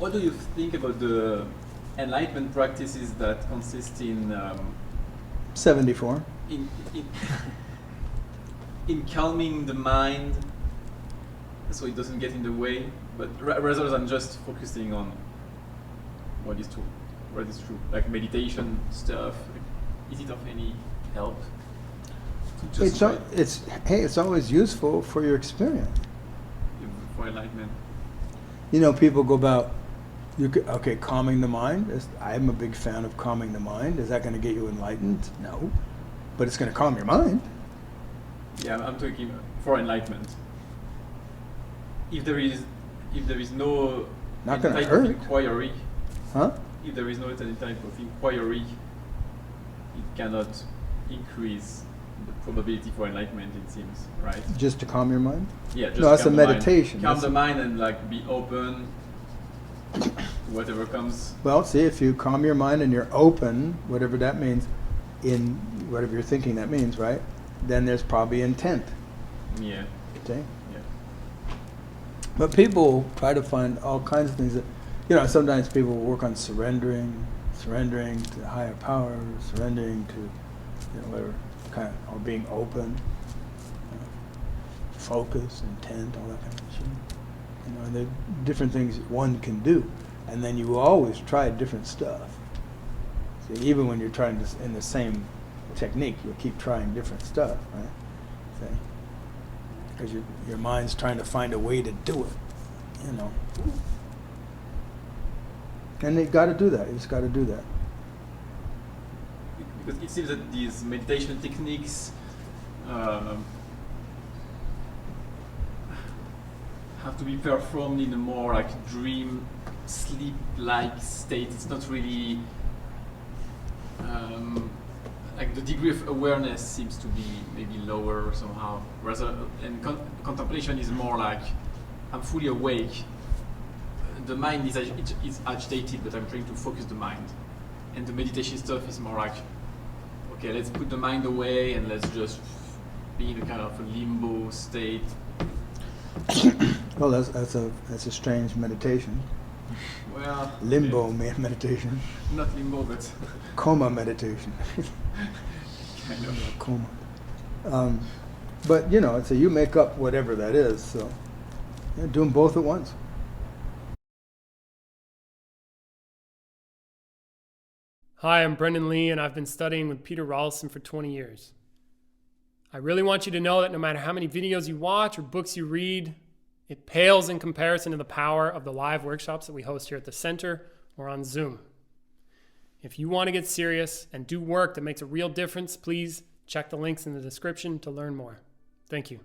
What do you think about the enlightenment practices that consist in 74. in, in, in calming the mind so it doesn't get in the way, but rather than just focusing on what is true, like meditation stuff? Is it of any help? It's always useful for your experience. For enlightenment. You know, people go about, calming the mind. I'm a big fan of calming the mind. Is that going to get you enlightened? No, but it's going to calm your mind. Yeah, I'm talking for enlightenment. If there is no Not going to type hurt. of inquiry, Huh? if there is no type of inquiry, it cannot increase the probability for enlightenment, it seems, right? Just to calm your mind? Yeah, just No, that's a calm the mind. meditation. Calm the mind and like be open to whatever comes. Well, see, if you calm your mind and you're open, whatever that means, in whatever you're thinking that means, right? Then there's probably intent. Yeah. Okay? Yeah. But people try to find all kinds of things that, sometimes people work on surrendering to higher power, surrendering to, whatever kind of, or being open, focus, intent, all that kind of shit. And there are different things one can do, and then you always try different stuff. See, even when you're trying to, in the same technique, you'll keep trying different stuff, right? See? Because your mind's trying to find a way to do it, And you got to do that. You just got to do that. Because it seems that these meditation techniques have to be performed in a more like dream, sleep-like state. It's not really like the degree of awareness seems to be maybe lower somehow. And contemplation is more like I'm fully awake. The mind is agitated, but I'm trying to focus the mind. And the meditation stuff is more like, okay, let's put the mind away and let's just be in a kind of a limbo state. Well, that's a strange meditation. Well, Limbo meditation. Not limbo, but Coma meditation. kind of. Coma. But so you make up whatever that is. So do them both at once. Hi, I'm Brendan Lee, and I've been studying with Peter Ralston for 20 years. I really want you to know that no matter how many videos you watch or books you read, it pales in comparison to the power of the live workshops that we host here at the center or on Zoom. If you want to get serious and do work that makes a real difference, please check the links in the description to learn more. Thank you.